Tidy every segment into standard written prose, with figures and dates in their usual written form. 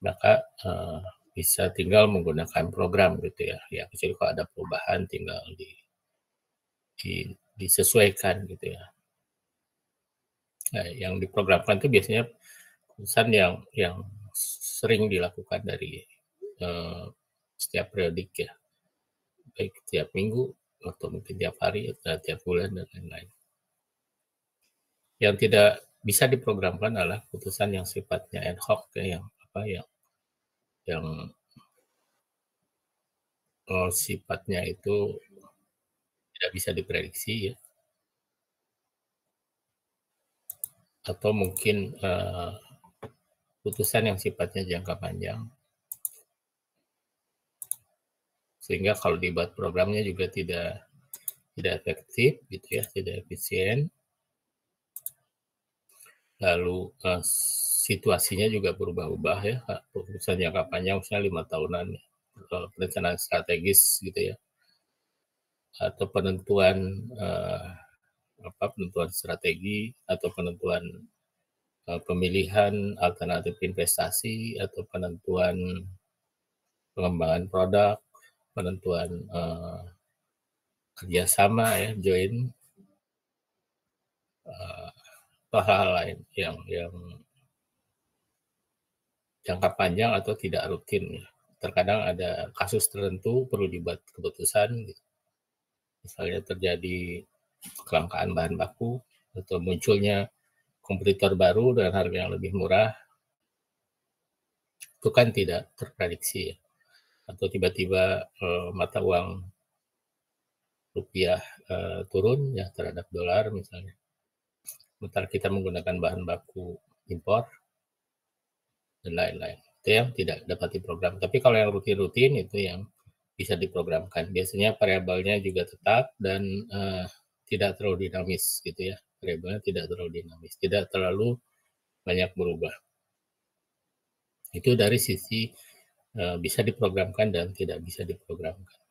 maka bisa tinggal menggunakan program gitu ya. Ya kecuali kalau ada perubahan tinggal disesuaikan gitu ya. Nah, yang diprogramkan itu biasanya pesan yang sering dilakukan dari setiap periodik ya, baik tiap minggu atau mungkin tiap hari atau tiap bulan dan lain-lain. Yang tidak bisa diprogramkan adalah putusan yang sifatnya ad hoc ya, yang sifatnya itu tidak bisa diprediksi ya, atau mungkin putusan yang sifatnya jangka panjang, sehingga kalau dibuat programnya juga tidak efektif gitu ya, tidak efisien. Lalu situasinya juga berubah-ubah ya, putusan jangka panjang misalnya 5 tahunan ya, perencanaan strategis gitu ya, atau penentuan penentuan strategi atau penentuan pemilihan alternatif investasi atau penentuan pengembangan produk, penentuan kerjasama ya, join, atau hal-hal lain yang jangka panjang atau tidak rutin ya. Terkadang ada kasus tertentu perlu dibuat keputusan, gitu. Misalnya terjadi kelangkaan bahan baku atau munculnya kompetitor baru dengan harga yang lebih murah, itu kan tidak terprediksi ya. Atau tiba-tiba mata uang rupiah turun ya terhadap dolar misalnya. Sementara kita menggunakan bahan baku impor dan lain-lain. Itu yang tidak dapat diprogram. Tapi kalau yang rutin-rutin itu yang bisa diprogramkan. Biasanya variabelnya juga tetap dan tidak terlalu dinamis gitu ya. Variabelnya tidak terlalu dinamis, tidak terlalu banyak berubah. Itu dari sisi bisa diprogramkan dan tidak bisa diprogramkan.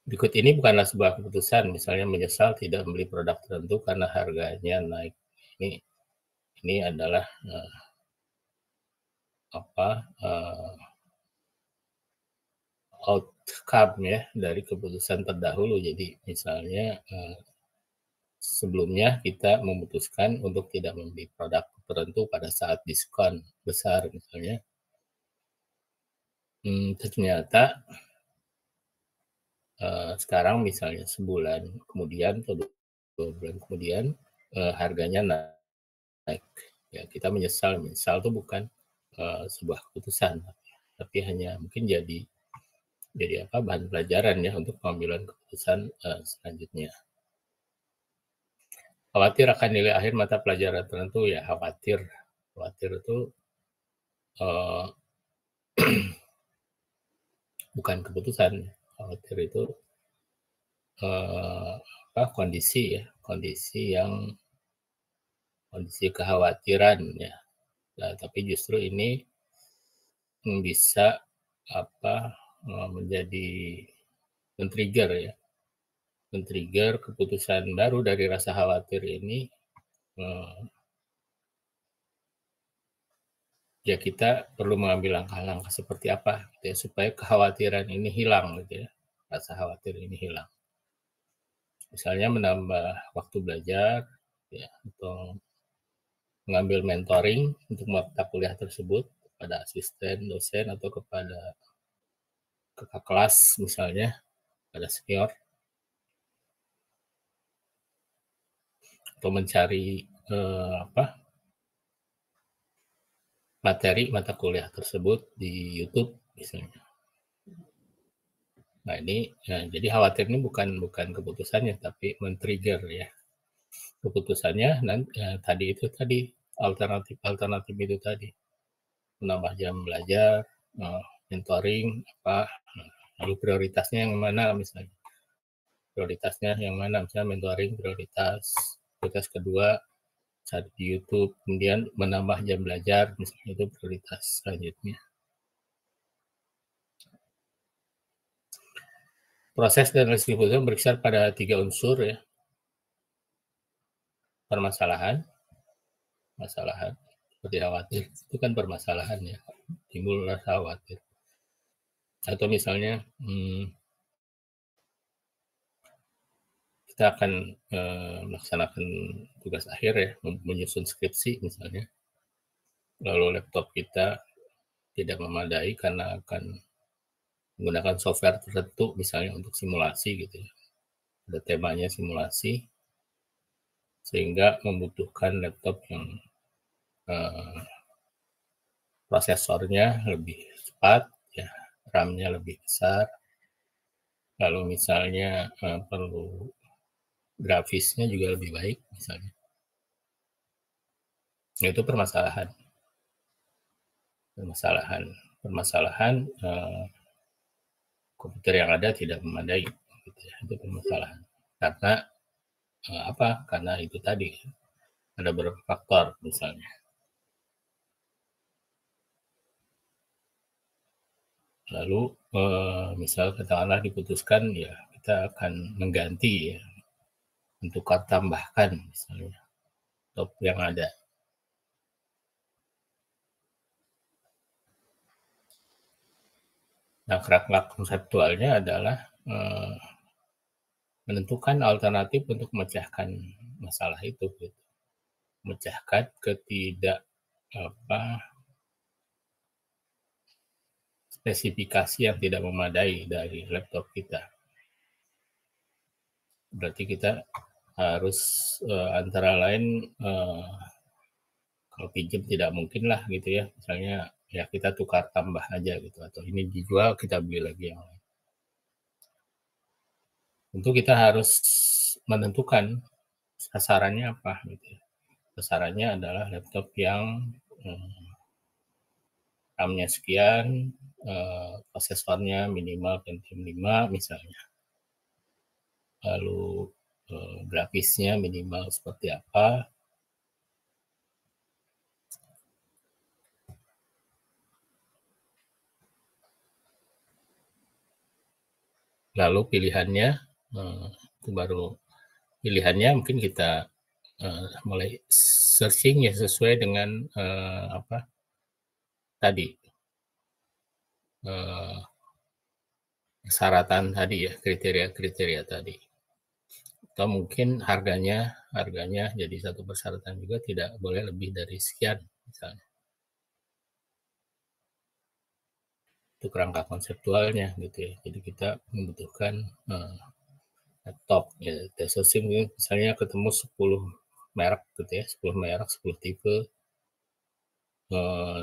Berikut ini bukanlah sebuah keputusan, misalnya menyesal tidak membeli produk tertentu karena harganya naik. Ini adalah outcome ya dari keputusan terdahulu. Jadi misalnya sebelumnya kita memutuskan untuk tidak membeli produk tertentu pada saat diskon besar misalnya. Ternyata sekarang misalnya sebulan kemudian atau 2 bulan kemudian harganya naik. Ya kita menyesal itu bukan sebuah keputusan, tapi hanya mungkin jadi bahan pelajaran ya untuk pengambilan keputusan selanjutnya. Khawatir akan nilai akhir mata pelajaran tertentu ya, khawatir itu bukan keputusan. Khawatir itu kondisi kekhawatiran ya. Nah, tapi justru ini bisa menjadi men-trigger keputusan baru dari rasa khawatir ini. Ya kita perlu mengambil langkah-langkah seperti apa gitu ya, supaya kekhawatiran ini hilang gitu ya, rasa khawatir ini hilang. Misalnya menambah waktu belajar ya, atau mengambil mentoring untuk mata kuliah tersebut kepada asisten dosen atau kepada kakak kelas misalnya, pada senior, atau mencari materi mata kuliah tersebut di YouTube misalnya. Nah ini jadi khawatir ini bukan keputusannya, tapi men-trigger ya keputusannya. Tadi alternatif itu tadi, menambah jam belajar, mentoring lalu prioritasnya yang mana misalnya, misalnya mentoring prioritas kedua saat di YouTube, kemudian menambah jam belajar misalnya, itu prioritas selanjutnya. Proses dan resiko keputusan berkisar pada 3 unsur ya. Permasalahan, seperti khawatir, itu kan permasalahan ya, timbul rasa khawatir. Atau misalnya kita akan melaksanakan tugas akhir ya, menyusun skripsi misalnya, lalu laptop kita tidak memadai karena akan menggunakan software tertentu misalnya untuk simulasi gitu ya. Ada temanya simulasi, sehingga membutuhkan laptop yang prosesornya lebih cepat, ya, RAM-nya lebih besar, lalu misalnya perlu grafisnya juga lebih baik misalnya. Itu permasalahan komputer yang ada tidak memadai, gitu ya. Itu permasalahan. Karena apa? Karena itu tadi ada beberapa faktor misalnya. Lalu misal katakanlah diputuskan ya kita akan mengganti ya, untuk tambahkan misalnya top yang ada. Nah, kerangka konseptualnya adalah menentukan alternatif untuk memecahkan masalah itu, gitu. Memecahkan spesifikasi yang tidak memadai dari laptop kita. Berarti kita harus antara lain kalau pinjam tidak mungkin lah gitu ya, misalnya ya kita tukar tambah aja gitu, atau ini dijual kita beli lagi yang lain. Tentu kita harus menentukan sasarannya apa gitu ya. Sasarannya adalah laptop yang RAM-nya sekian, prosesornya minimal Pentium 5 misalnya. Lalu grafisnya minimal seperti apa. Lalu pilihannya itu baru pilihannya mungkin kita mulai searching ya sesuai dengan tadi persyaratan tadi ya, kriteria tadi. Atau mungkin harganya jadi satu persyaratan juga, tidak boleh lebih dari sekian misalnya. Itu kerangka konseptualnya gitu ya. Jadi kita membutuhkan laptop ya, searching misalnya ketemu 10 merek gitu ya, 10 merek, 10 tipe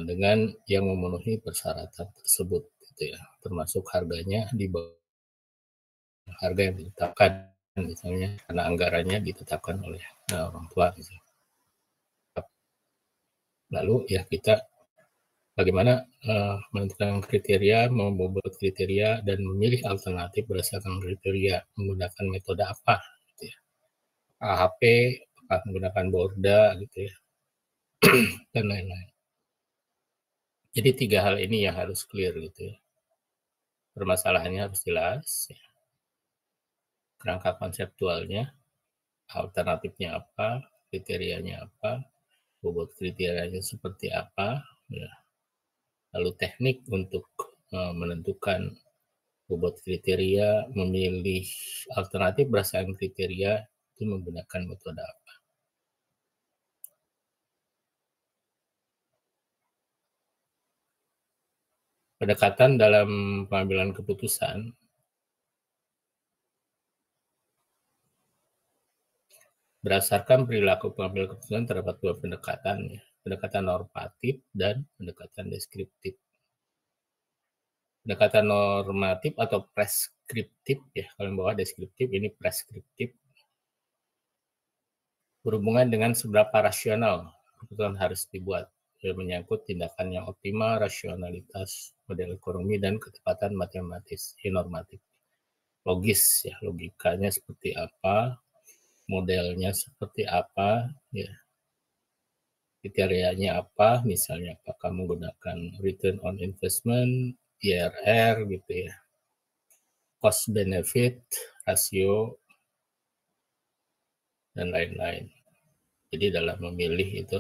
dengan yang memenuhi persyaratan tersebut gitu ya, termasuk harganya di bawah harga yang ditetapkan misalnya, karena anggarannya ditetapkan oleh orang tua misalnya. Lalu ya kita bagaimana menentukan kriteria, membuat kriteria dan memilih alternatif berdasarkan kriteria, menggunakan metode apa gitu ya. AHP, apakah menggunakan Borda gitu ya, dan lain-lain. Jadi 3 hal ini yang harus clear gitu ya. Permasalahannya harus jelas, ya. Kerangka konseptualnya, alternatifnya apa, kriterianya apa, bobot kriterianya seperti apa, ya. Lalu teknik untuk menentukan bobot kriteria, memilih alternatif berdasarkan kriteria, itu menggunakan metode apa. Pendekatan dalam pengambilan keputusan berdasarkan perilaku pengambil keputusan terdapat 2 pendekatan, ya. Pendekatan normatif dan pendekatan deskriptif. Pendekatan normatif atau preskriptif ya, kalau yang bawah deskriptif, ini preskriptif, berhubungan dengan seberapa rasional keputusan harus dibuat, menyangkut tindakan yang optimal, rasionalitas model ekonomi, dan ketepatan matematis. Normatif, logis ya, logikanya seperti apa, modelnya seperti apa, ya, kriterianya apa, misalnya apakah menggunakan return on investment, IRR gitu ya, cost benefit rasio, dan lain-lain. Jadi dalam memilih itu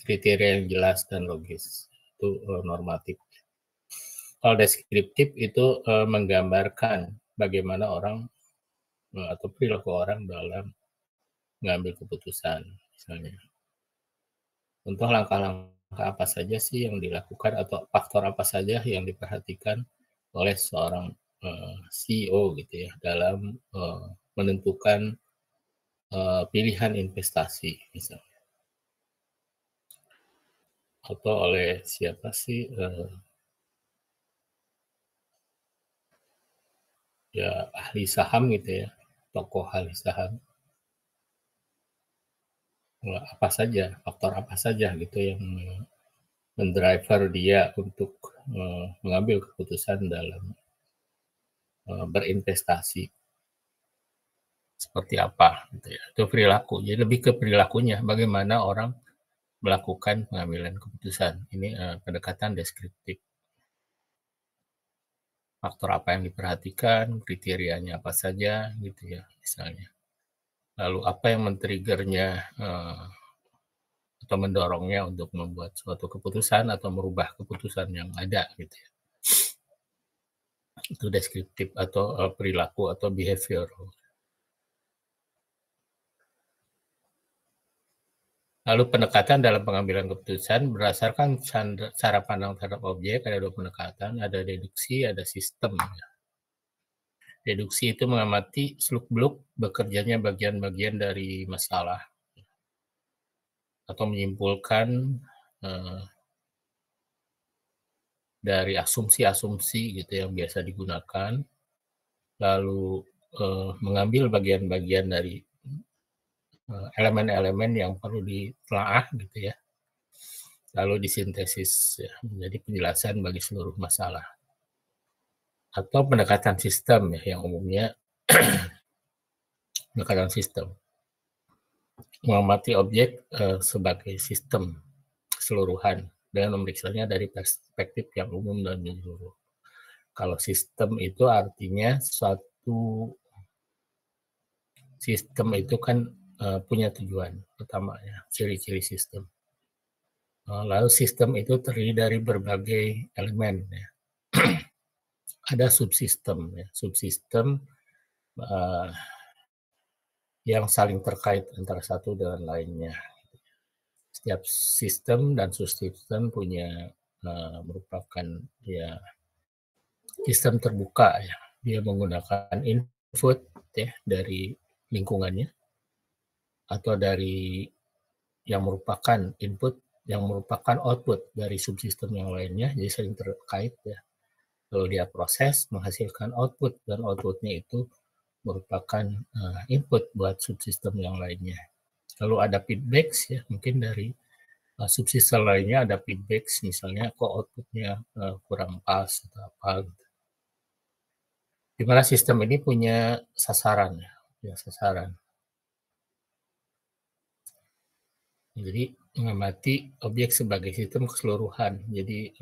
kriteria yang jelas dan logis. Itu normatif. Kalau deskriptif itu menggambarkan bagaimana orang atau perilaku orang dalam mengambil keputusan, misalnya. Untuk langkah-langkah apa saja sih yang dilakukan atau faktor apa saja yang diperhatikan oleh seorang CEO gitu ya dalam menentukan pilihan investasi misalnya, atau oleh siapa sih ya ahli saham gitu ya, tokoh ahli saham, apa saja, faktor apa saja gitu yang mendriver dia untuk mengambil keputusan dalam berinvestasi seperti apa gitu ya. Itu perilaku. Jadi lebih ke perilakunya, bagaimana orang melakukan pengambilan keputusan. Ini pendekatan deskriptif. Faktor apa yang diperhatikan, kriterianya apa saja gitu ya misalnya. Lalu apa yang men-triggernya atau mendorongnya untuk membuat suatu keputusan atau merubah keputusan yang ada gitu ya. Itu deskriptif atau perilaku atau behavior. Lalu pendekatan dalam pengambilan keputusan berdasarkan cara pandang terhadap objek, ada dua pendekatan, ada deduksi, ada sistem. Deduksi itu mengamati seluk-beluk bekerjanya bagian-bagian dari masalah atau menyimpulkan dari asumsi-asumsi gitu yang biasa digunakan, lalu mengambil bagian-bagian dari elemen-elemen yang perlu ditelaah gitu ya, lalu disintesis ya, menjadi penjelasan bagi seluruh masalah. Atau pendekatan sistem ya, yang umumnya pendekatan sistem. Mengamati objek sebagai sistem keseluruhan dan memeriksanya dari perspektif yang umum dan menyeluruh. Kalau sistem itu artinya suatu sistem itu kan punya tujuan utamanya, ciri-ciri sistem. Lalu sistem itu terdiri dari berbagai elemen ya. Ada subsistem ya, subsistem yang saling terkait antara satu dengan lainnya. Setiap sistem dan subsistem punya merupakan ya sistem terbuka ya. Dia menggunakan input ya dari lingkungannya atau dari yang merupakan input yang merupakan output dari subsistem yang lainnya, jadi saling terkait ya. Lalu dia proses menghasilkan output dan outputnya itu merupakan input buat subsistem yang lainnya. Lalu ada feedback ya, mungkin dari subsistem lainnya ada feedback, misalnya kok outputnya kurang pas atau apa gitu. Di mana sistem ini punya sasaran ya sasaran. Jadi mengamati objek sebagai sistem keseluruhan. Jadi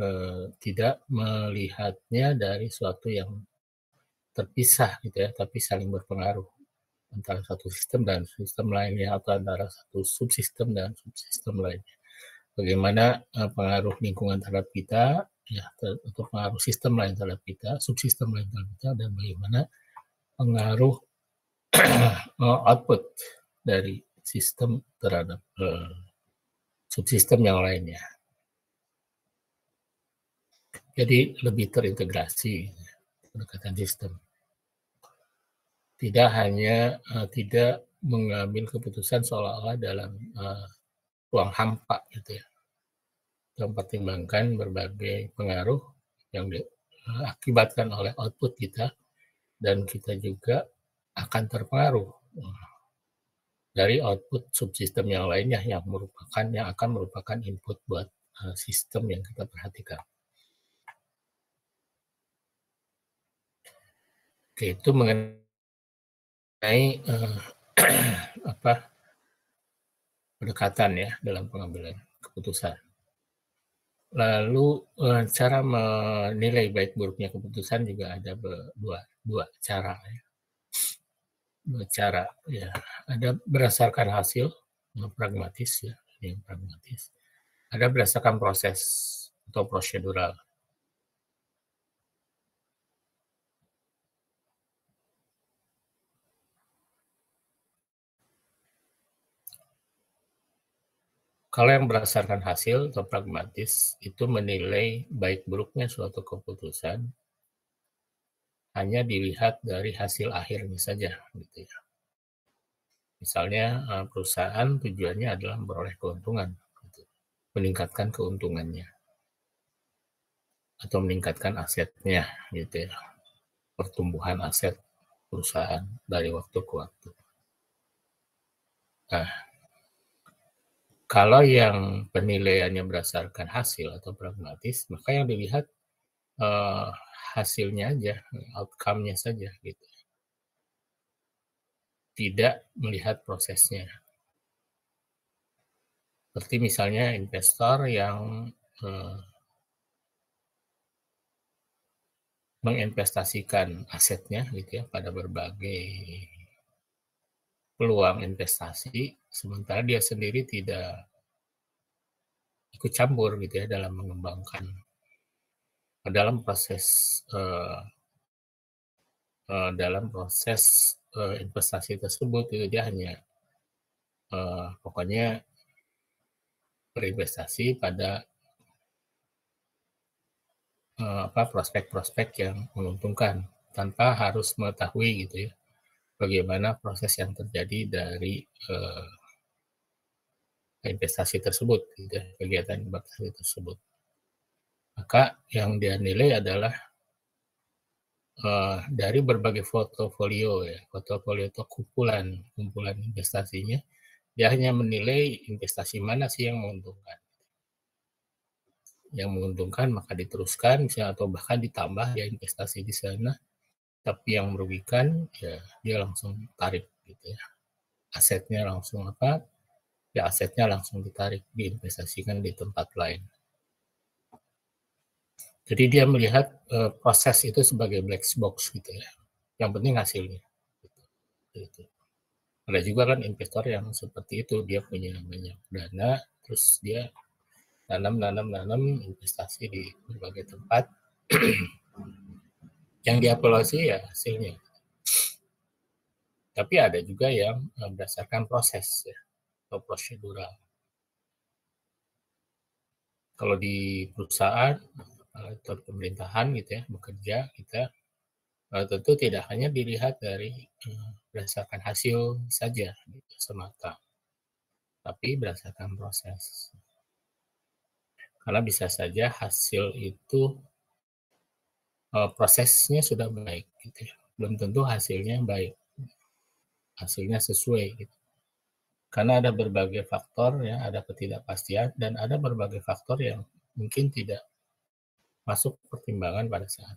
tidak melihatnya dari suatu yang terpisah gitu ya, tapi saling berpengaruh antara satu sistem dan sistem lainnya atau antara satu subsistem dan subsistem lainnya. Bagaimana pengaruh lingkungan terhadap kita, ya, atau pengaruh sistem lain terhadap kita, subsistem lain terhadap kita, dan bagaimana pengaruh output dari sistem terhadap subsistem yang lainnya. Jadi lebih terintegrasi pendekatan sistem. Tidak hanya tidak mengambil keputusan seolah-olah dalam ruang hampa gitu ya. Mempertimbangkan berbagai pengaruh yang diakibatkan oleh output kita, dan kita juga akan terpengaruh dari output subsistem yang lainnya yang akan merupakan input buat sistem yang kita perhatikan. Oke, itu mengenai pendekatan ya dalam pengambilan keputusan. Lalu cara menilai baik buruknya keputusan juga ada dua cara ya. Dua cara ya. Ada berdasarkan hasil yang pragmatis ya, yang pragmatis. Ada berdasarkan proses atau prosedural. Kalau yang berdasarkan hasil atau pragmatis, itu menilai baik buruknya suatu keputusan hanya dilihat dari hasil akhirnya saja, gitu ya. Misalnya perusahaan tujuannya adalah memperoleh keuntungan, gitu. Meningkatkan keuntungannya atau meningkatkan asetnya, gitu ya. Pertumbuhan aset perusahaan dari waktu ke waktu. Nah, kalau yang penilaiannya berdasarkan hasil atau pragmatis, maka yang dilihat uh, hasilnya aja, outcome-nya saja, gitu. Tidak melihat prosesnya. Seperti misalnya investor yang menginvestasikan asetnya gitu ya pada berbagai peluang investasi, sementara dia sendiri tidak ikut campur gitu ya dalam mengembangkan dalam proses uh, investasi tersebut itu dia hanya pokoknya berinvestasi pada prospek-prospek yang menguntungkan tanpa harus mengetahui gitu ya bagaimana proses yang terjadi dari investasi tersebut, gitu ya, kegiatan investasi tersebut. Maka yang dia nilai adalah dari berbagai portofolio ya, portofolio itu kumpulan investasinya, dia hanya menilai investasi mana sih yang menguntungkan. Yang menguntungkan maka diteruskan, misalnya, atau bahkan ditambah ya investasi di sana. Tapi yang merugikan ya dia langsung tarik gitu ya. Asetnya langsung ya asetnya langsung ditarik, diinvestasikan di tempat lain. Jadi dia melihat proses itu sebagai black box gitu ya. Yang penting hasilnya. Gitu. Ada juga kan investor yang seperti itu, dia punya banyak dana, terus dia nanam investasi di berbagai tempat. Yang dievaluasi ya hasilnya. Tapi ada juga yang berdasarkan proses ya, atau prosedural. Kalau di perusahaan atau pemerintahan gitu ya, bekerja kita tentu tidak hanya dilihat dari berdasarkan hasil saja gitu, semata, tapi berdasarkan proses. Karena bisa saja hasil itu prosesnya sudah baik gitu ya. Belum tentu hasilnya baik. Hasilnya sesuai gitu. Karena ada berbagai faktor ya, ada ketidakpastian dan ada berbagai faktor yang mungkin tidak masuk pertimbangan pada saat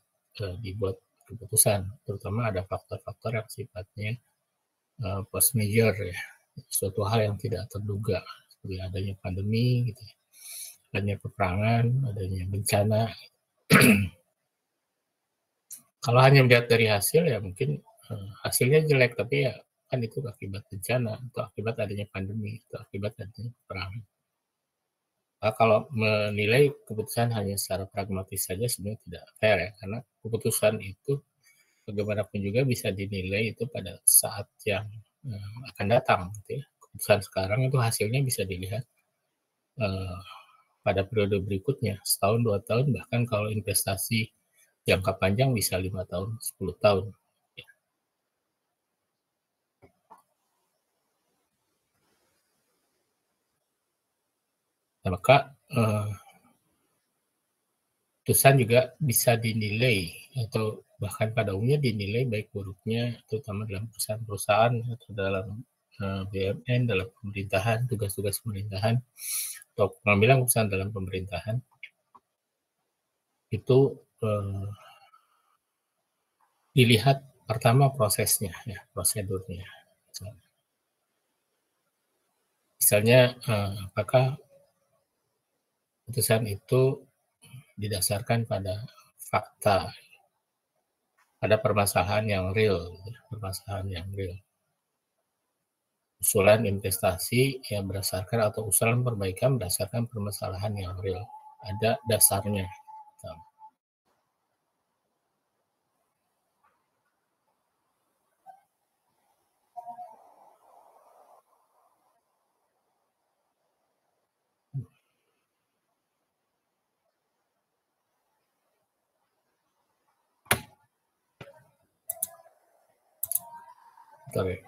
dibuat keputusan. Terutama ada faktor-faktor yang sifatnya post major ya, suatu hal yang tidak terduga seperti adanya pandemi gitu, adanya peperangan, adanya bencana. Kalau hanya melihat dari hasil ya mungkin hasilnya jelek, tapi ya kan itu akibat bencana atau akibat adanya pandemi atau akibat adanya peperangan. Kalau menilai keputusan hanya secara pragmatis saja sebenarnya tidak fair ya, karena keputusan itu bagaimanapun juga bisa dinilai itu pada saat yang akan datang gitu ya. Keputusan sekarang itu hasilnya bisa dilihat pada periode berikutnya, setahun, 2 tahun, bahkan kalau investasi jangka panjang bisa 5 tahun, 10 tahun. Ya. Nah, maka keputusan juga bisa dinilai atau bahkan pada umumnya dinilai baik buruknya, terutama dalam perusahaan-perusahaan atau dalam BUMN, dalam pemerintahan, tugas-tugas pemerintahan, atau pengambilan keputusan dalam pemerintahan, itu dilihat pertama prosesnya, ya, prosedurnya. Misalnya, apakah keputusan itu didasarkan pada fakta, pada permasalahan yang real, permasalahan yang real. usulan investasi yang berdasarkan atau usulan perbaikan berdasarkan permasalahan yang real, ada dasarnya. Betul.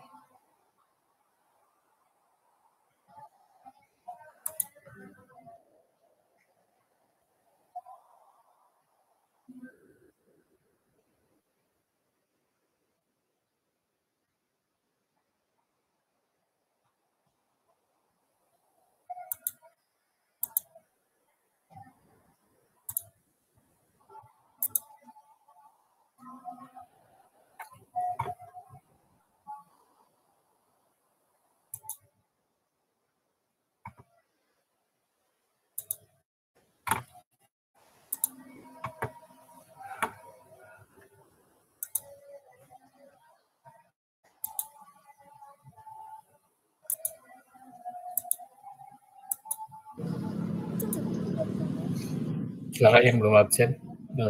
Silakan yang belum absen,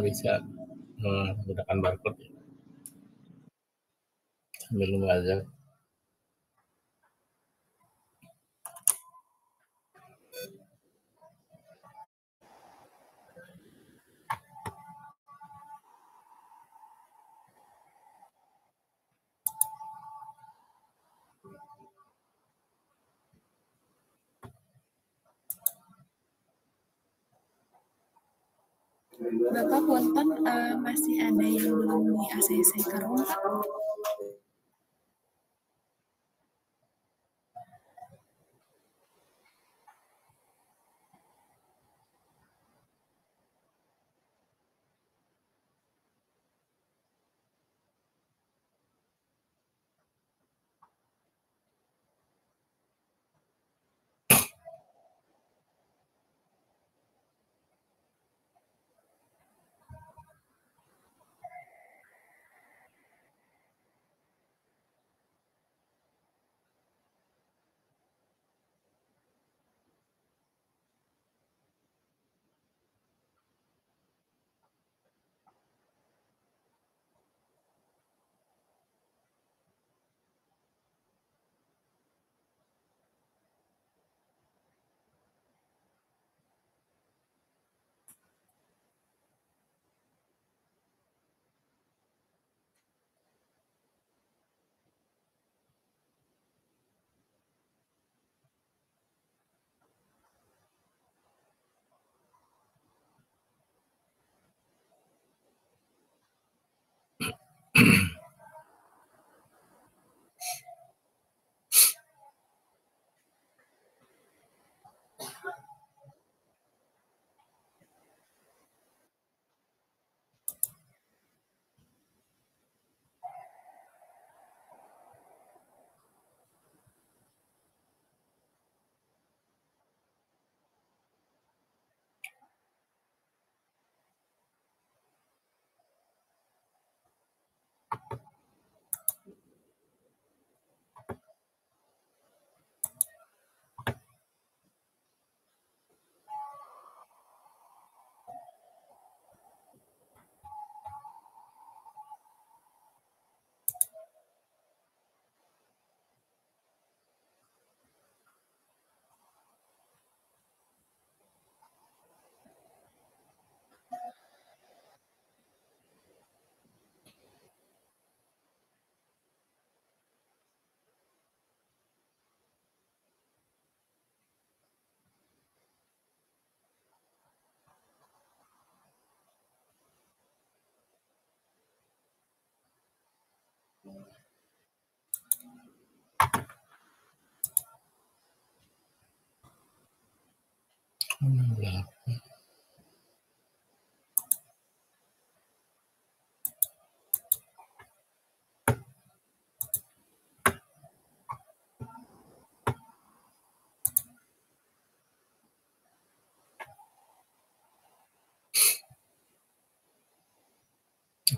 bisa menggunakan barcode sambil nunggu azan. Bapak punten, masih ada yang belum di ACC ke room, Pak?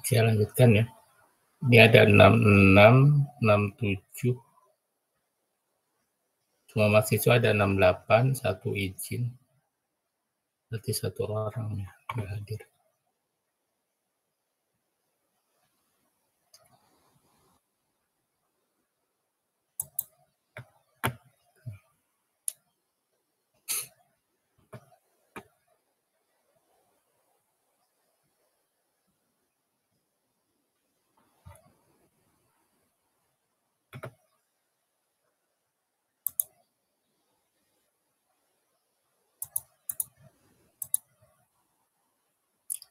Saya lanjutkan ya. Ini ada 66, 67, Semua mahasiswa ada 68, 1 izin. Berarti 1 orang ya nggak hadir.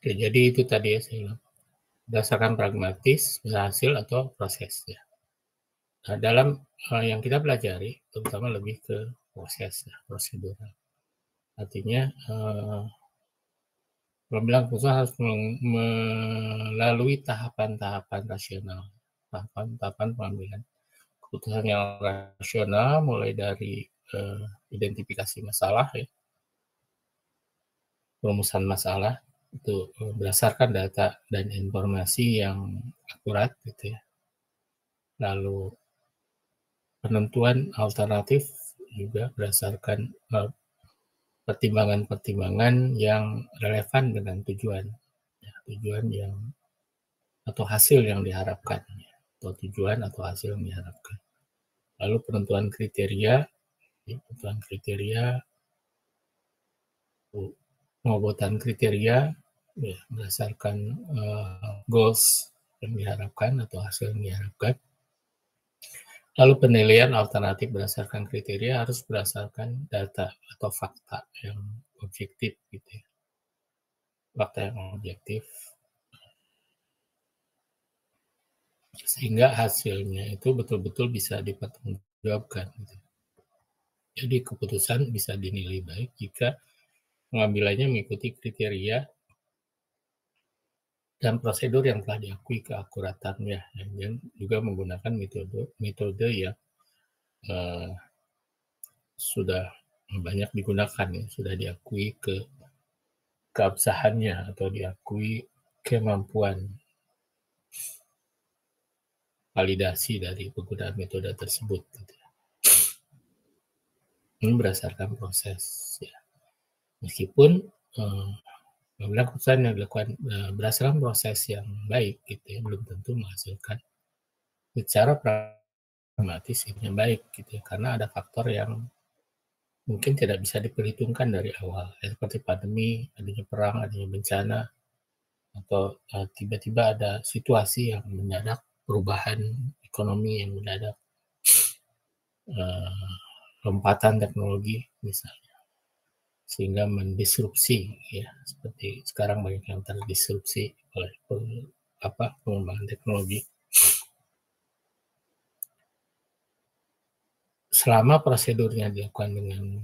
Oke, jadi itu tadi ya saya bilang. Berdasarkan pragmatis, berhasil atau proses ya. Nah, dalam yang kita pelajari, terutama lebih ke proses ya, prosedural. Artinya pengambilan keputusan harus melalui tahapan-tahapan rasional, tahapan-tahapan pengambilan keputusan yang rasional, mulai dari identifikasi masalah, ya, perumusan masalah itu berdasarkan data dan informasi yang akurat, gitu ya. Lalu penentuan alternatif juga berdasarkan pertimbangan-pertimbangan yang relevan dengan tujuan, ya, tujuan yang atau hasil yang diharapkan, ya, atau tujuan atau hasil yang diharapkan. Lalu penentuan kriteria, ya, penentuan kriteria, pengobotan kriteria, ya, berdasarkan goals yang diharapkan atau hasil yang diharapkan. Lalu penilaian alternatif berdasarkan kriteria harus berdasarkan data atau fakta yang objektif, gitu ya. Fakta yang objektif, sehingga hasilnya itu betul-betul bisa dipertanggungjawabkan, gitu. Jadi keputusan bisa dinilai baik jika pengambilannya mengikuti kriteria dan prosedur yang telah diakui keakuratannya, dan juga menggunakan metode yang sudah banyak digunakan, ya, sudah diakui keabsahannya atau diakui kemampuan validasi dari penggunaan metode tersebut, gitu. Ini berdasarkan proses, ya. Meskipun pengambilan keputusan yang dilakukan berdasarkan proses yang baik, gitu ya, belum tentu menghasilkan secara pragmatis yang baik, gitu ya, karena ada faktor yang mungkin tidak bisa diperhitungkan dari awal, ya, seperti pandemi, adanya perang, adanya bencana, atau tiba-tiba ada situasi yang mendadak, perubahan ekonomi yang mendadak, lompatan teknologi misalnya, sehingga mendisrupsi, ya, seperti sekarang banyak yang terdisrupsi oleh pengembangan teknologi. Selama prosedurnya dilakukan dengan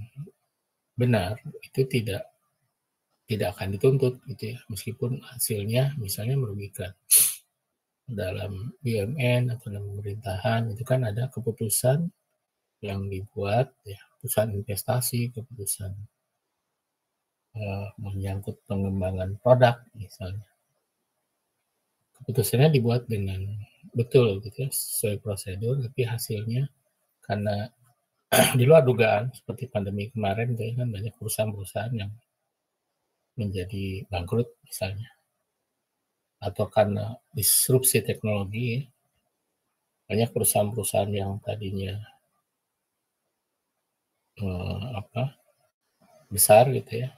benar, itu tidak akan dituntut, gitu ya, meskipun hasilnya misalnya merugikan. Dalam BUMN atau dalam pemerintahan itu kan ada keputusan yang dibuat, ya, keputusan investasi, keputusan menyangkut pengembangan produk misalnya. Keputusannya dibuat dengan betul, gitu ya, sesuai prosedur, tapi hasilnya karena di luar dugaan, seperti pandemi kemarin, kan banyak perusahaan-perusahaan yang menjadi bangkrut misalnya, atau karena disrupsi teknologi, banyak perusahaan-perusahaan yang tadinya besar, gitu ya,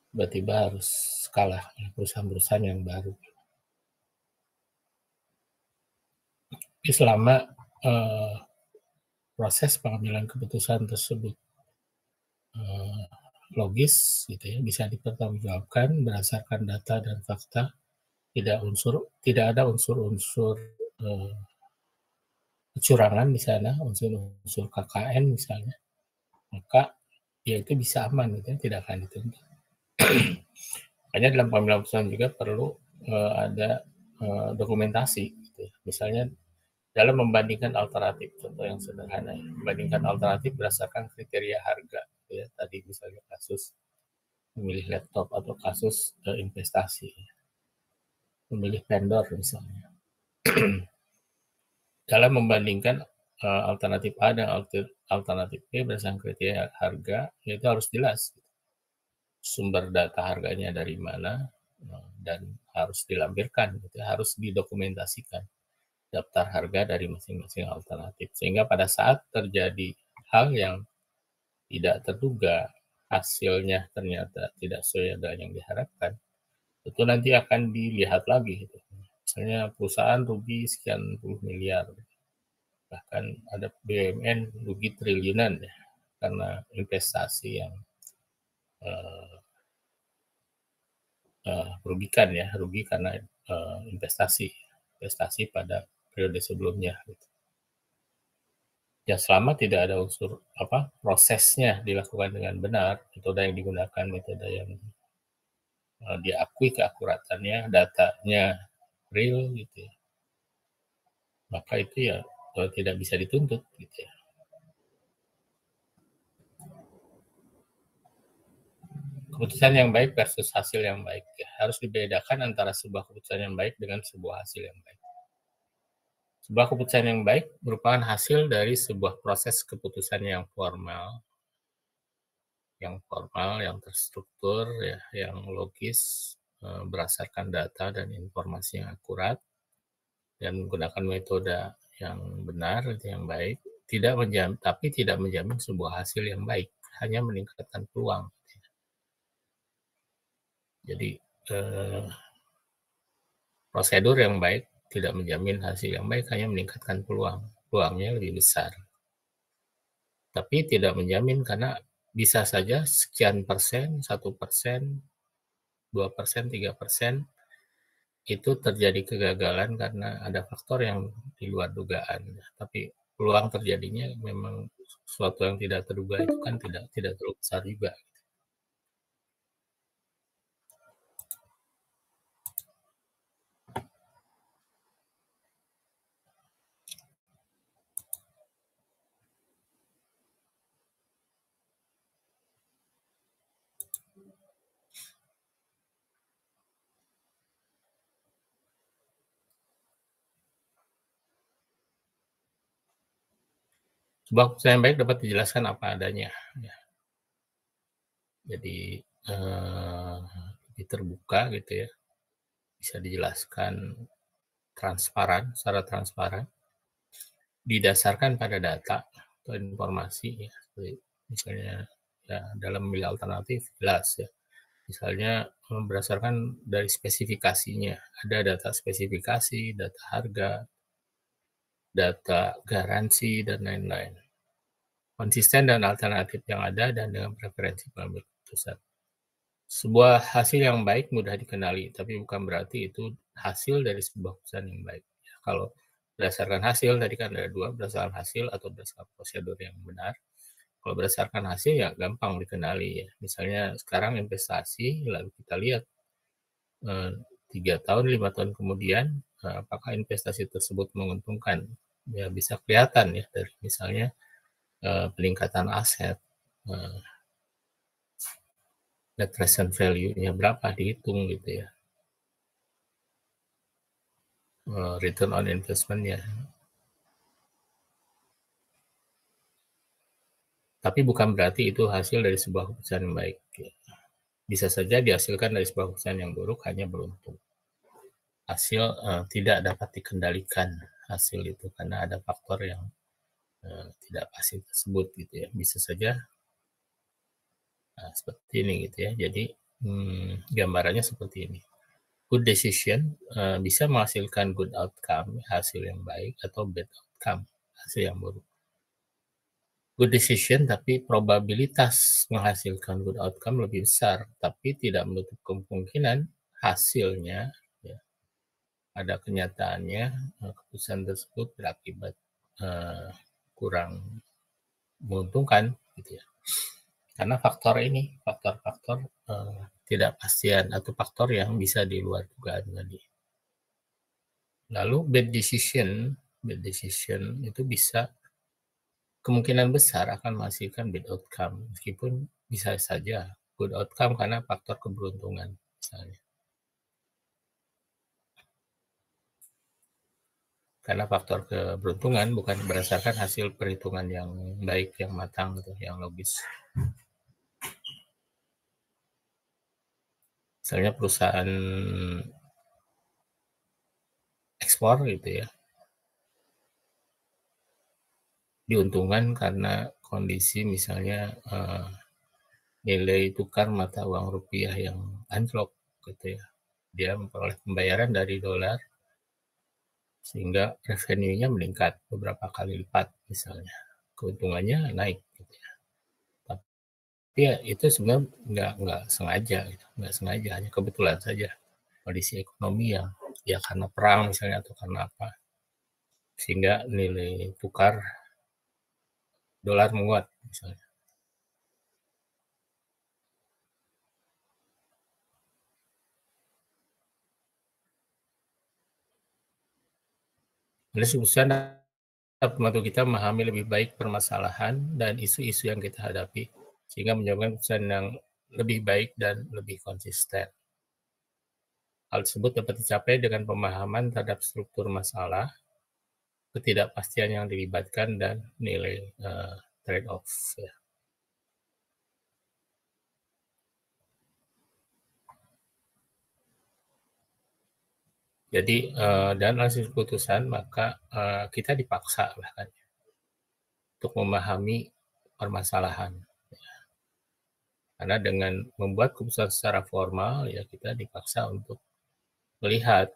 tiba-tiba harus kalah oleh perusahaan-perusahaan yang baru. Jadi selama proses pengambilan keputusan tersebut logis, gitu ya, bisa dipertanggungjawabkan berdasarkan data dan fakta, tidak ada unsur-unsur kecurangan di sana, unsur KKN misalnya, maka ya itu bisa aman, gitu ya, tidak akan dituntut. Makanya dalam pengambilan keputusan juga perlu ada dokumentasi, gitu ya. Misalnya dalam membandingkan alternatif, contoh yang sederhana, ya, membandingkan alternatif berdasarkan kriteria harga, gitu ya. Tadi misalnya kasus memilih laptop atau kasus investasi, ya, memilih vendor misalnya. Dalam membandingkan alternatif A dan alternatif B berdasarkan kriteria harga, itu harus jelas sumber data harganya dari mana, dan harus dilampirkan, gitu, harus didokumentasikan daftar harga dari masing-masing alternatif. Sehingga pada saat terjadi hal yang tidak terduga, hasilnya ternyata tidak sesuai dengan yang diharapkan, itu nanti akan dilihat lagi. Gitu. Misalnya perusahaan rugi sekian puluh miliar, bahkan ada BUMN rugi triliunan ya, karena investasi yang merugikan ya, rugi karena investasi pada periode sebelumnya. Gitu. Ya selama tidak ada unsur prosesnya dilakukan dengan benar, metode yang digunakan metode yang diakui keakuratannya, datanya real gitu ya, maka itu ya tidak bisa dituntut gitu ya. Keputusan yang baik versus hasil yang baik ya. Harus dibedakan antara sebuah keputusan yang baik dengan sebuah hasil yang baik. Sebuah keputusan yang baik merupakan hasil dari sebuah proses keputusan yang formal, yang terstruktur, ya, yang logis, berdasarkan data dan informasi yang akurat, dan menggunakan metode yang benar, yang baik, tapi tidak menjamin sebuah hasil yang baik, hanya meningkatkan peluang. Jadi prosedur yang baik tidak menjamin hasil yang baik, hanya meningkatkan peluang. Peluangnya lebih besar. Tapi tidak menjamin karena bisa saja sekian persen, 1%, 2%, 3% itu terjadi kegagalan karena ada faktor yang di luar dugaan. Tapi peluang terjadinya memang sesuatu yang tidak terduga itu kan tidak terlalu besar juga. Sebuah keputusan yang baik dapat dijelaskan apa adanya. Ya. Jadi lebih terbuka gitu ya, bisa dijelaskan secara transparan, didasarkan pada data atau informasi ya, seperti misalnya ya dalam memilih alternatif jelas ya. Misalnya berdasarkan dari spesifikasinya, ada data spesifikasi, data harga, data garansi, dan lain-lain. Konsisten dan alternatif yang ada dan dengan preferensi pengambil keputusan. Sebuah hasil yang baik mudah dikenali, tapi bukan berarti itu hasil dari sebuah keputusan yang baik. Ya, kalau berdasarkan hasil, tadi kan ada dua, berdasarkan hasil atau berdasarkan prosedur yang benar. Kalau berdasarkan hasil ya gampang dikenali ya. Misalnya sekarang investasi, lalu kita lihat 3 tahun, 5 tahun kemudian, apakah investasi tersebut menguntungkan. Ya bisa kelihatan ya dari misalnya peningkatan aset, net present value-nya berapa dihitung gitu ya, return on investment-nya. Tapi bukan berarti itu hasil dari sebuah keputusan yang baik. Ya. Bisa saja dihasilkan dari sebuah keputusan yang buruk, hanya beruntung. Hasil tidak dapat dikendalikan hasil itu karena ada faktor yang tidak pasti tersebut gitu ya. Bisa saja seperti ini gitu ya. Jadi gambarannya seperti ini. Good decision bisa menghasilkan good outcome, hasil yang baik, atau bad outcome, hasil yang buruk. Good decision tapi probabilitas menghasilkan good outcome lebih besar, tapi tidak menutup kemungkinan hasilnya ya, ada kenyataannya keputusan tersebut berakibat kurang menguntungkan gitu ya. Karena faktor-faktor tidak pastian atau faktor yang bisa di luar dugaan tadi. Lalu bad decision itu bisa kemungkinan besar akan menghasilkan bad outcome, meskipun bisa saja good outcome karena faktor keberuntungan misalnya. Karena faktor keberuntungan bukan berdasarkan hasil perhitungan yang baik, yang matang, gitu, yang logis. Misalnya perusahaan ekspor gitu ya, diuntungkan karena kondisi misalnya nilai tukar mata uang rupiah yang anjlok gitu ya. Dia memperoleh pembayaran dari dolar sehingga revenue-nya meningkat beberapa kali lipat misalnya. Keuntungannya naik gitu ya. Tapi ya itu sebenarnya nggak sengaja gitu. Nggak sengaja, hanya kebetulan saja kondisi ekonomi yang ya karena perang misalnya atau karena apa sehingga nilai tukar dolar menguat misalnya. Oleh sebab membantu kita memahami lebih baik permasalahan dan isu-isu yang kita hadapi, sehingga menyebabkan keputusan yang lebih baik dan lebih konsisten. Hal tersebut dapat dicapai dengan pemahaman terhadap struktur masalah, ketidakpastian yang dilibatkan, dan nilai trade-off. Ya. Jadi, dalam analisis keputusan, maka kita dipaksa bahkan untuk memahami permasalahan. Karena dengan membuat keputusan secara formal, ya kita dipaksa untuk melihat,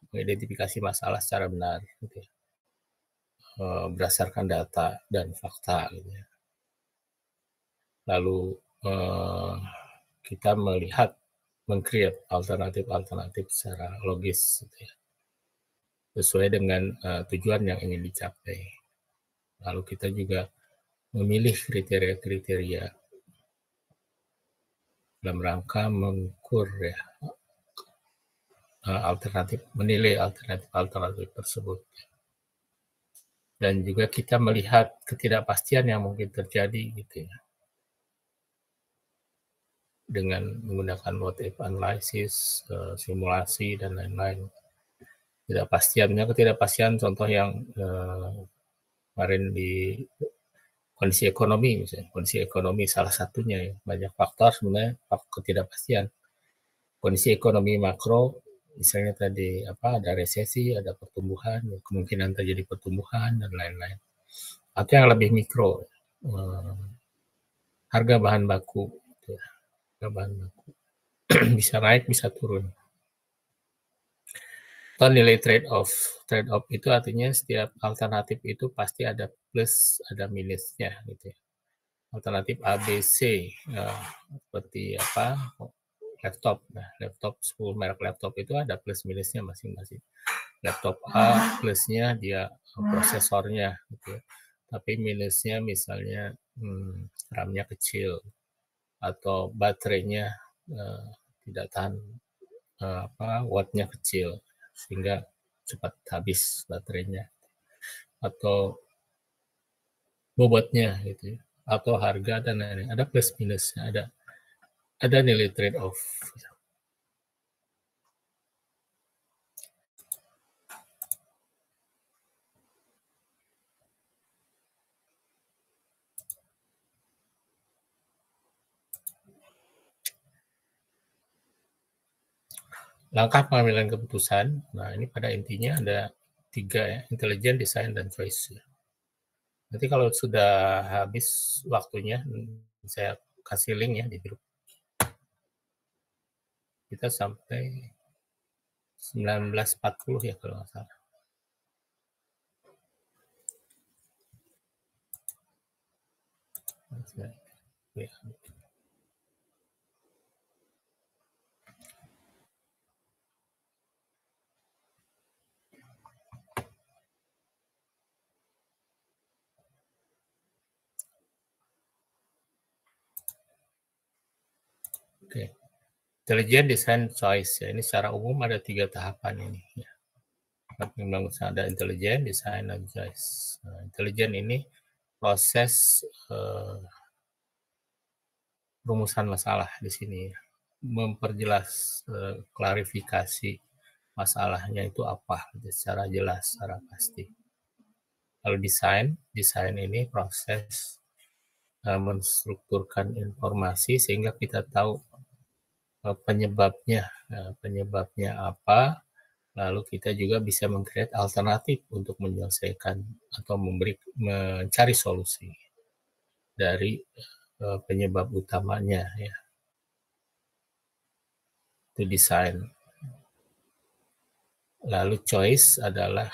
mengidentifikasi masalah secara benar, gitu ya. Berdasarkan data dan fakta, gitu ya. Lalu kita melihat, meng-create alternatif-alternatif secara logis, gitu ya, sesuai dengan tujuan yang ingin dicapai. Lalu kita juga memilih kriteria-kriteria dalam rangka mengukur ya alternatif, menilai alternatif tersebut. Dan juga kita melihat ketidakpastian yang mungkin terjadi gitu ya. Dengan menggunakan what if analysis, simulasi dan lain-lain. Ketidakpastian contoh yang kemarin di kondisi ekonomi misalnya. Kondisi ekonomi salah satunya ya. Banyak faktor sebenarnya ketidakpastian. Kondisi ekonomi makro misalnya tadi ada resesi, ada pertumbuhan, kemungkinan terjadi pertumbuhan dan lain-lain. Atau yang lebih mikro, harga bahan baku, harga bahan baku bisa naik bisa turun. Atau nilai trade-off. Trade-off itu artinya setiap alternatif itu pasti ada plus, ada minusnya gitu ya. Alternatif A, B, C seperti laptop. Nah, laptop 10 merek laptop itu ada plus minusnya masing-masing. Laptop A plusnya dia prosesornya gitu ya. Tapi minusnya misalnya RAM-nya kecil atau baterainya tidak tahan watt-nya kecil sehingga cepat habis baterainya atau bobotnya gitu ya, atau harga dan lain-lain. Ada plus minusnya, ada nilai trade off. Langkah pengambilan keputusan, nah ini pada intinya ada 3 ya, intelligent, design, dan choice. Nanti kalau sudah habis waktunya, saya kasih link ya di grup. Kita sampai 1940 ya kalau nggak salah. Ya. Oke. Intelligent, design, choice ya. Ini secara umum ada 3 tahapan ini ya. Memang ada intelligent, design, dan choice. Nah, intelligent ini proses rumusan masalah di sini, memperjelas, klarifikasi masalahnya itu apa secara jelas, secara pasti. Lalu desain ini proses menstrukturkan informasi sehingga kita tahu penyebabnya apa, lalu kita juga bisa meng-create alternatif untuk menyelesaikan atau mencari solusi dari penyebab utamanya, ya. Itu desain. Lalu choice adalah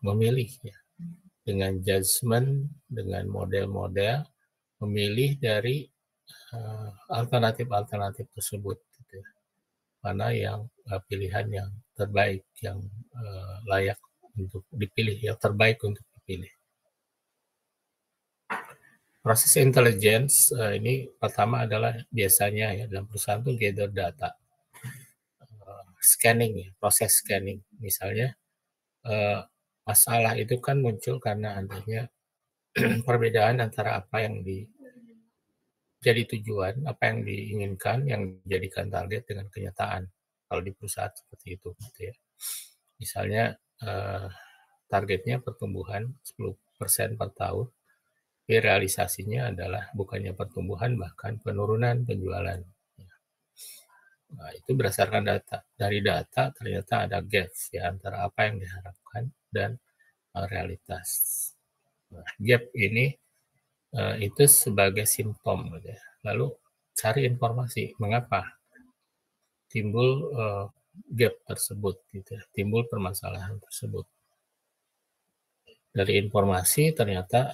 memilih, ya, dengan judgment, dengan model-model, memilih dari alternatif-alternatif tersebut, gitu ya. Mana yang pilihan yang terbaik, yang layak untuk dipilih, yang terbaik untuk dipilih. Proses intelligence ini pertama adalah biasanya ya dalam perusahaan itu gather data, scanning, ya, proses scanning. Misalnya masalah itu kan muncul karena adanya perbedaan antara apa yang jadi tujuan, apa yang diinginkan, yang dijadikan target dengan kenyataan. Kalau di perusahaan seperti itu, gitu ya. Misalnya targetnya pertumbuhan 10% per tahun, tapi realisasinya adalah bukannya pertumbuhan, bahkan penurunan penjualan. Nah, itu berdasarkan data. Dari data ternyata ada gap ya antara apa yang diharapkan dan realitas. Nah, gap ini itu sebagai simptom, gitu ya. Lalu cari informasi mengapa timbul gap tersebut, gitu ya, timbul permasalahan tersebut. Dari informasi ternyata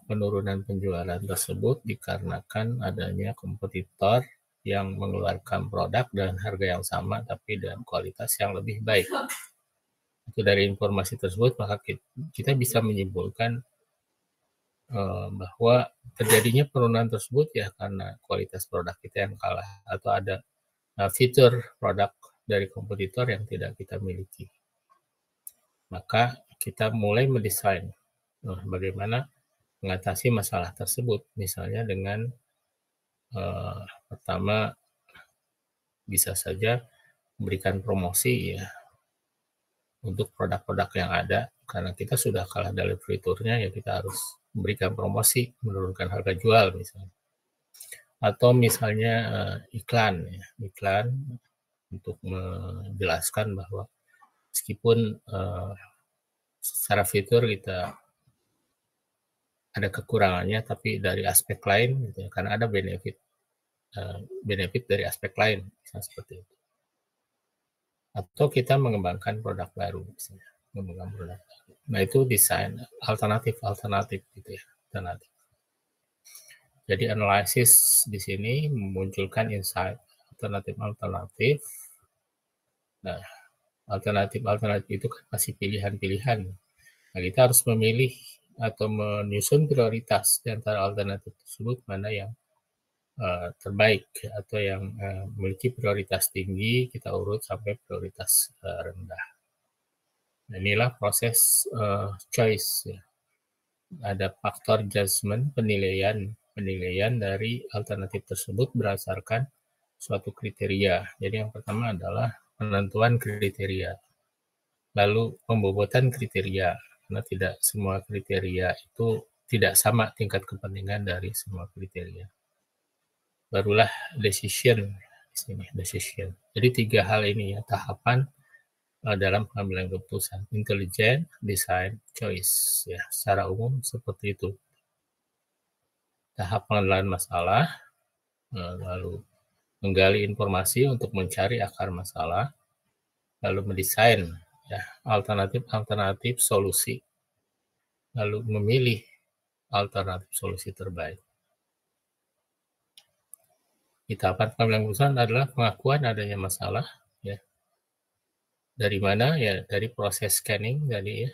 penurunan penjualan tersebut dikarenakan adanya kompetitor yang mengeluarkan produk dengan harga yang sama tapi dengan kualitas yang lebih baik. Itu dari informasi tersebut maka kita bisa menyimpulkan bahwa terjadinya penurunan tersebut ya karena kualitas produk kita yang kalah atau ada fitur produk dari kompetitor yang tidak kita miliki. Maka kita mulai mendesain bagaimana mengatasi masalah tersebut, misalnya dengan pertama bisa saja memberikan promosi ya untuk produk-produk yang ada, karena kita sudah kalah dari fiturnya ya kita harus memberikan promosi, menurunkan harga jual misalnya. Atau misalnya iklan untuk menjelaskan bahwa meskipun secara fitur kita ada kekurangannya, tapi dari aspek lain, gitu ya, karena ada benefit dari aspek lain, misalnya seperti itu. Atau kita mengembangkan produk baru, misalnya mengembangkan produk baru. Nah itu desain alternatif gitu ya, alternatif. Jadi analisis di sini memunculkan insight alternatif. Nah alternatif itu kan masih pilihan-pilihan. Nah kita harus memilih atau menyusun prioritas di antara alternatif tersebut mana yang terbaik atau yang memiliki prioritas tinggi kita urut sampai prioritas rendah. Nah, inilah proses choice ya. Ada faktor judgment, penilaian dari alternatif tersebut berdasarkan suatu kriteria. Jadi yang pertama adalah penentuan kriteria. Lalu pembobotan kriteria, karena tidak semua kriteria itu tidak sama tingkat kepentingan dari semua kriteria. Barulah decision di sini, decision. Jadi 3 hal ini ya, tahapan dalam pengambilan keputusan, intelligent, design, choice ya, secara umum seperti itu. Tahap pengenalan masalah, lalu menggali informasi untuk mencari akar masalah, lalu mendesain ya alternatif solusi, lalu memilih alternatif solusi terbaik. Di tahapan pengambilan keputusan adalah pengakuan adanya masalah ya. Dari mana ya, dari proses scanning tadi ya,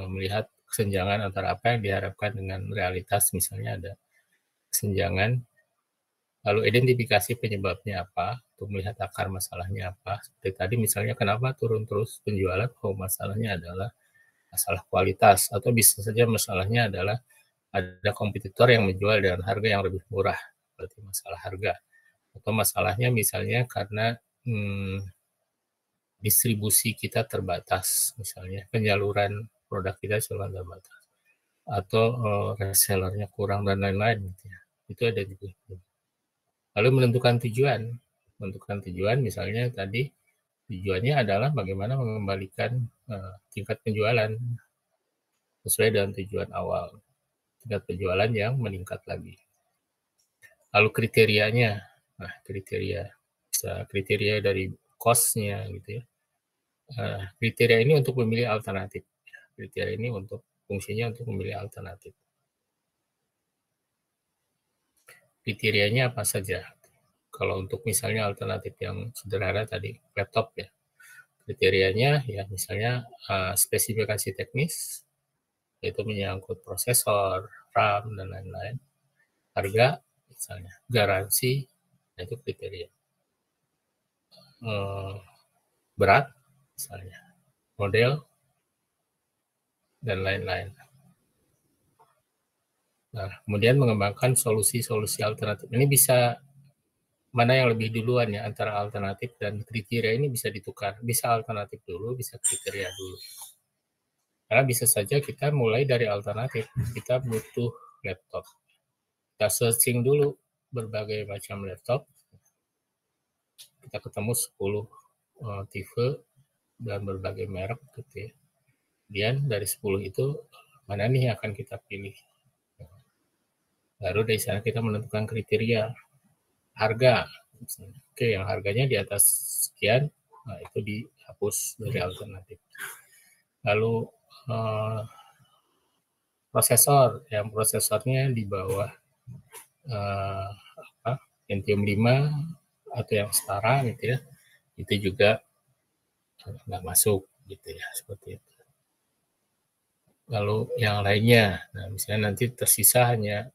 melihat kesenjangan antara apa yang diharapkan dengan realitas, misalnya ada kesenjangan, lalu identifikasi penyebabnya apa, untuk melihat akar masalahnya apa. Seperti tadi misalnya kenapa turun terus penjualan, masalahnya adalah masalah kualitas, atau bisa saja masalahnya adalah ada kompetitor yang menjual dengan harga yang lebih murah, berarti masalah harga. Atau masalahnya misalnya karena distribusi kita terbatas, misalnya penyaluran produk kita selalu terbatas, atau resellernya kurang dan lain-lain gitu ya. Itu ada juga. Lalu menentukan tujuan misalnya tadi tujuannya adalah bagaimana mengembalikan tingkat penjualan sesuai dengan tujuan awal, tingkat penjualan yang meningkat lagi. Lalu kriterianya, nah kriteria dari cost-nya gitu ya. Kriteria ini untuk memilih alternatif. Kriteria ini untuk fungsinya untuk memilih alternatif. Kriterianya apa saja? Kalau untuk misalnya alternatif yang sederhana tadi, laptop ya. Kriterianya ya misalnya spesifikasi teknis, yaitu menyangkut prosesor, RAM, dan lain-lain. Harga, misalnya, garansi, itu kriteria. Berat, misalnya, model, dan lain-lain. Nah, kemudian mengembangkan solusi-solusi alternatif. Ini bisa mana yang lebih duluan ya antara alternatif dan kriteria ini bisa ditukar. Bisa alternatif dulu, bisa kriteria dulu. Karena bisa saja kita mulai dari alternatif. Kita butuh laptop. Kita searching dulu berbagai macam laptop. Kita ketemu 10 tipe dan berbagai merek gitu ya. Kemudian dari 10 itu mana nih yang akan kita pilih. Baru dari sana kita menentukan kriteria. Harga. Oke, yang harganya di atas sekian, nah itu dihapus dari alternatif. Lalu prosesor, yang prosesornya di bawah Pentium 5 atau yang setara gitu ya, itu juga nggak masuk gitu ya, seperti itu. Lalu yang lainnya, nah misalnya nanti tersisa hanya